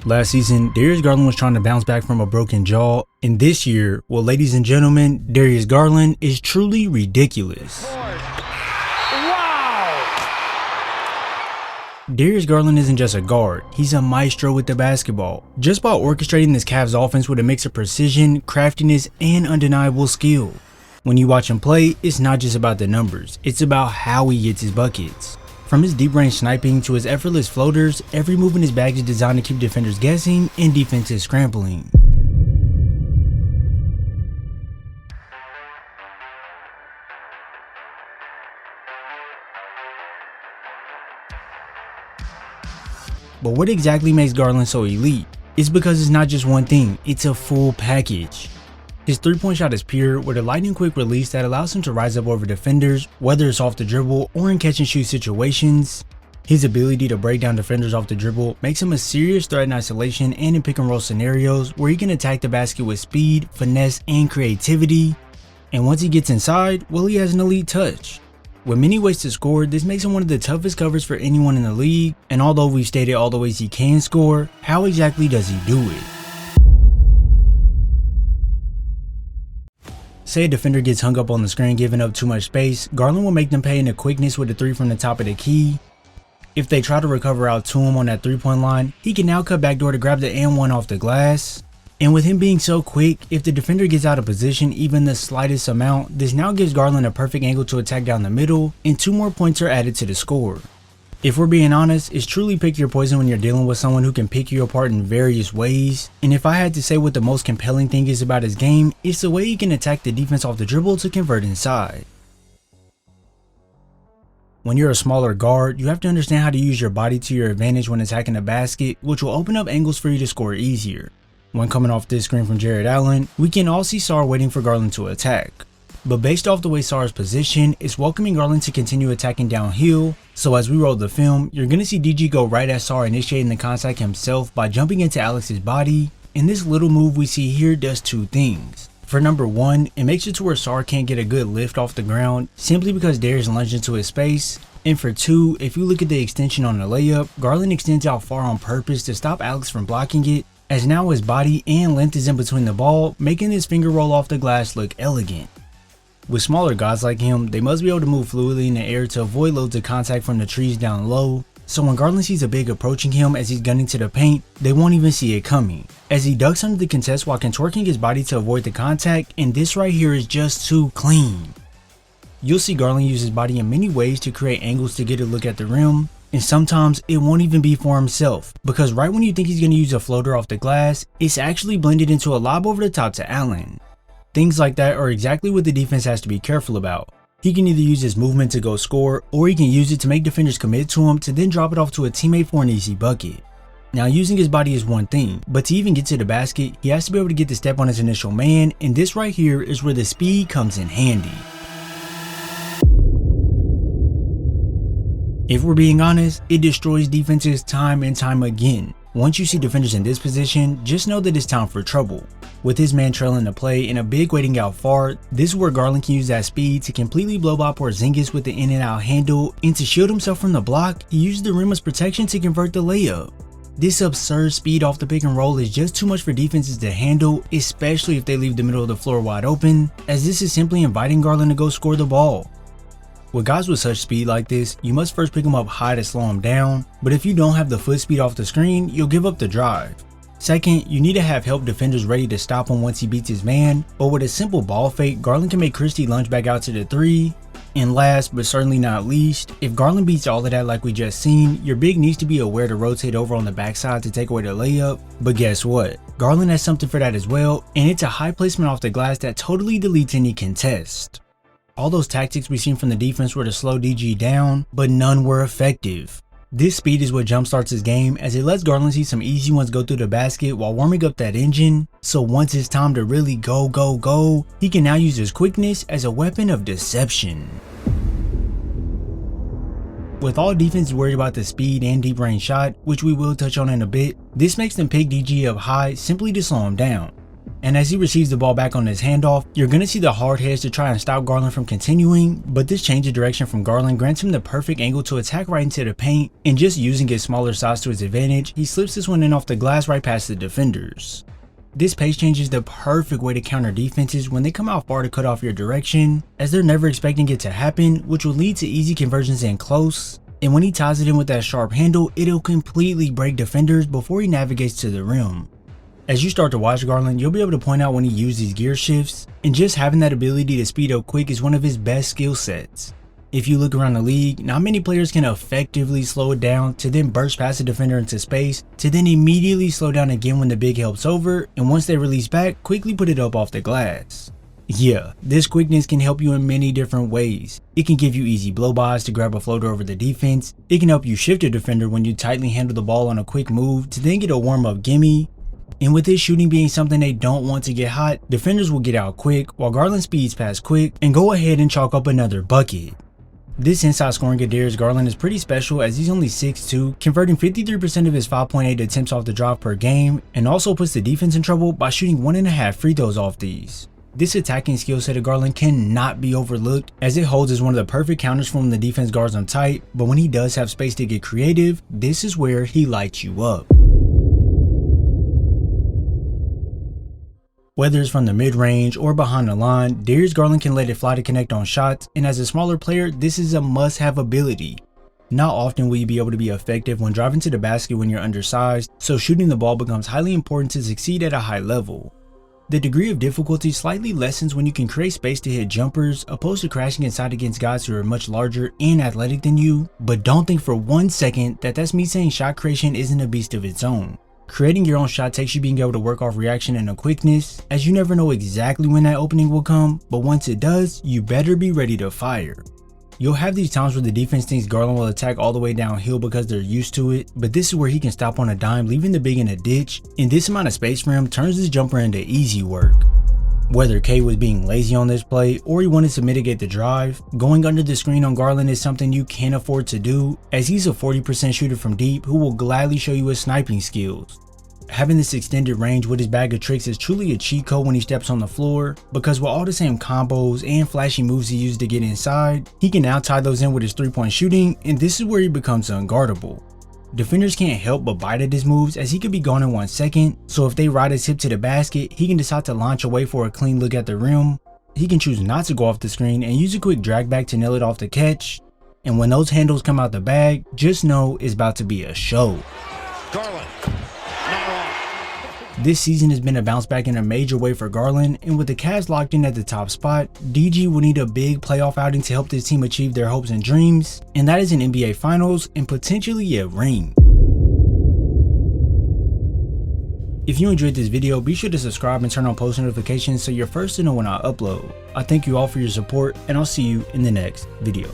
Last season, Darius Garland was trying to bounce back from a broken jaw, and this year, well, ladies and gentlemen, Darius Garland is truly ridiculous. Wow! Darius Garland isn't just a guard, he's a maestro with the basketball, just by orchestrating this Cavs offense with a mix of precision, craftiness, and undeniable skill. When you watch him play, it's not just about the numbers, it's about how he gets his buckets. From his deep range sniping to his effortless floaters, every move in his bag is designed to keep defenders guessing and defenses scrambling. But what exactly makes Garland so elite? It's because it's not just one thing, it's a full package. His 3-point shot is pure, with a lightning quick release that allows him to rise up over defenders, whether it's off the dribble or in catch and shoot situations. His ability to break down defenders off the dribble makes him a serious threat in isolation and in pick and roll scenarios where he can attack the basket with speed, finesse, and creativity. And once he gets inside, well, he has an elite touch. With many ways to score, this makes him one of the toughest covers for anyone in the league, and although we've stated all the ways he can score, how exactly does he do it? Say a defender gets hung up on the screen giving up too much space, Garland will make them pay in the quickness with a 3 from the top of the key. If they try to recover out to him on that 3-point line, he can now cut backdoor to grab the and-1 off the glass. And with him being so quick, if the defender gets out of position even the slightest amount, this now gives Garland a perfect angle to attack down the middle, and 2 more points are added to the score. If we're being honest, it's truly pick your poison when you're dealing with someone who can pick you apart in various ways, and if I had to say what the most compelling thing is about his game, it's the way he can attack the defense off the dribble to convert inside. When you're a smaller guard, you have to understand how to use your body to your advantage when attacking the basket, which will open up angles for you to score easier. When coming off this screen from Jared Allen, we can all see Sarr waiting for Garland to attack. But based off the way Sarr is positioned, it's welcoming Garland to continue attacking downhill, so as we roll the film, you're going to see DG go right at Sarr initiating the contact himself by jumping into Alex's body, and this little move we see here does 2 things. For number 1, it makes it to where Sarr can't get a good lift off the ground simply because Darius lunged into his space, and for 2, if you look at the extension on the layup, Garland extends out far on purpose to stop Alex from blocking it, as now his body and length is in between the ball, making his finger roll off the glass look elegant. With smaller guys like him, they must be able to move fluidly in the air to avoid loads of contact from the trees down low, so when Garland sees a big approaching him as he's gunning to the paint, they won't even see it coming, as he ducks under the contest while contorting his body to avoid the contact, and this right here is just too clean. You'll see Garland use his body in many ways to create angles to get a look at the rim, and sometimes it won't even be for himself, because right when you think he's going to use a floater off the glass, it's actually blended into a lob over the top to Allen. Things like that are exactly what the defense has to be careful about. He can either use his movement to go score, or he can use it to make defenders commit to him to then drop it off to a teammate for an easy bucket. Now, using his body is one thing, but to even get to the basket, he has to be able to get the step on his initial man, and this right here is where the speed comes in handy. If we're being honest, it destroys defenses time and time again. Once you see defenders in this position, just know that it's time for trouble. With his man trailing the play and a big waiting out far, this is where Garland can use that speed to completely blow by Porzingis with the in and out handle, and to shield himself from the block, he uses the rim as protection to convert the layup. This absurd speed off the pick and roll is just too much for defenses to handle, especially if they leave the middle of the floor wide open, as this is simply inviting Garland to go score the ball. With guys with such speed like this, you must first pick him up high to slow him down, but if you don't have the foot speed off the screen, you'll give up the drive. Second, you need to have help defenders ready to stop him once he beats his man, but with a simple ball fake, Garland can make Christie lunge back out to the 3. And last, but certainly not least, if Garland beats all of that like we just seen, your big needs to be aware to rotate over on the backside to take away the layup, but guess what? Garland has something for that as well, and it's a high placement off the glass that totally deletes any contest. All those tactics we've seen from the defense were to slow DG down, but none were effective. This speed is what jumpstarts his game, as it lets Garland see some easy ones go through the basket while warming up that engine, so once it's time to really go, he can now use his quickness as a weapon of deception. With all defenses worried about the speed and deep range shot, which we will touch on in a bit, this makes them pick DG up high simply to slow him down. And as he receives the ball back on his handoff, you're going to see the hard heads to try and stop Garland from continuing, but this change of direction from Garland grants him the perfect angle to attack right into the paint, and just using his smaller size to his advantage, he slips this one in off the glass right past the defenders. This pace change is the perfect way to counter defenses when they come out far to cut off your direction, as they're never expecting it to happen, which will lead to easy conversions in close, and when he ties it in with that sharp handle, it'll completely break defenders before he navigates to the rim. As you start to watch Garland, you'll be able to point out when he uses these gear shifts, and just having that ability to speed up quick is one of his best skill sets. If you look around the league, not many players can effectively slow it down to then burst past the defender into space, to then immediately slow down again when the big helps over, and once they release back, quickly put it up off the glass. Yeah, this quickness can help you in many different ways. It can give you easy blow-bys to grab a floater over the defense, it can help you shift a defender when you tightly handle the ball on a quick move to then get a warm-up gimme. And with his shooting being something they don't want to get hot, defenders will get out quick while Garland speeds past quick and go ahead and chalk up another bucket. This inside scoring of Darius Garland is pretty special as he's only 6'2", converting 53% of his 5.8 attempts off the drive per game, and also puts the defense in trouble by shooting 1.5 free throws off these. This attacking skill set of Garland cannot be overlooked, as it holds as one of the perfect counters for when the defense guards him tight, but when he does have space to get creative, this is where he lights you up. Whether it's from the mid-range or behind the line, Darius Garland can let it fly to connect on shots, and as a smaller player, this is a must-have ability. Not often will you be able to be effective when driving to the basket when you're undersized, so shooting the ball becomes highly important to succeed at a high level. The degree of difficulty slightly lessens when you can create space to hit jumpers, opposed to crashing inside against guys who are much larger and athletic than you, but don't think for 1 second that that's me saying shot creation isn't a beast of its own. Creating your own shot takes you being able to work off reaction and a quickness, as you never know exactly when that opening will come, but once it does, you better be ready to fire. You'll have these times where the defense thinks Garland will attack all the way downhill because they're used to it, but this is where he can stop on a dime, leaving the big in a ditch, and this amount of space for him turns his jumper into easy work. Whether K was being lazy on this play or he wanted to mitigate the drive, going under the screen on Garland is something you can't afford to do, as he's a 40% shooter from deep who will gladly show you his sniping skills. Having this extended range with his bag of tricks is truly a cheat code when he steps on the floor, because with all the same combos and flashy moves he used to get inside, he can now tie those in with his 3-point shooting, and this is where he becomes unguardable. Defenders can't help but bite at his moves, as he could be gone in 1 second, so if they ride his hip to the basket, he can decide to launch away for a clean look at the rim. He can choose not to go off the screen and use a quick drag back to nail it off the catch, and when those handles come out the bag, just know it's about to be a show. Garland. This season has been a bounce back in a major way for Garland, and with the Cavs locked in at the top spot, DG will need a big playoff outing to help this team achieve their hopes and dreams, and that is an NBA Finals and potentially a ring. If you enjoyed this video, be sure to subscribe and turn on post notifications so you're first to know when I upload. I thank you all for your support, and I'll see you in the next video.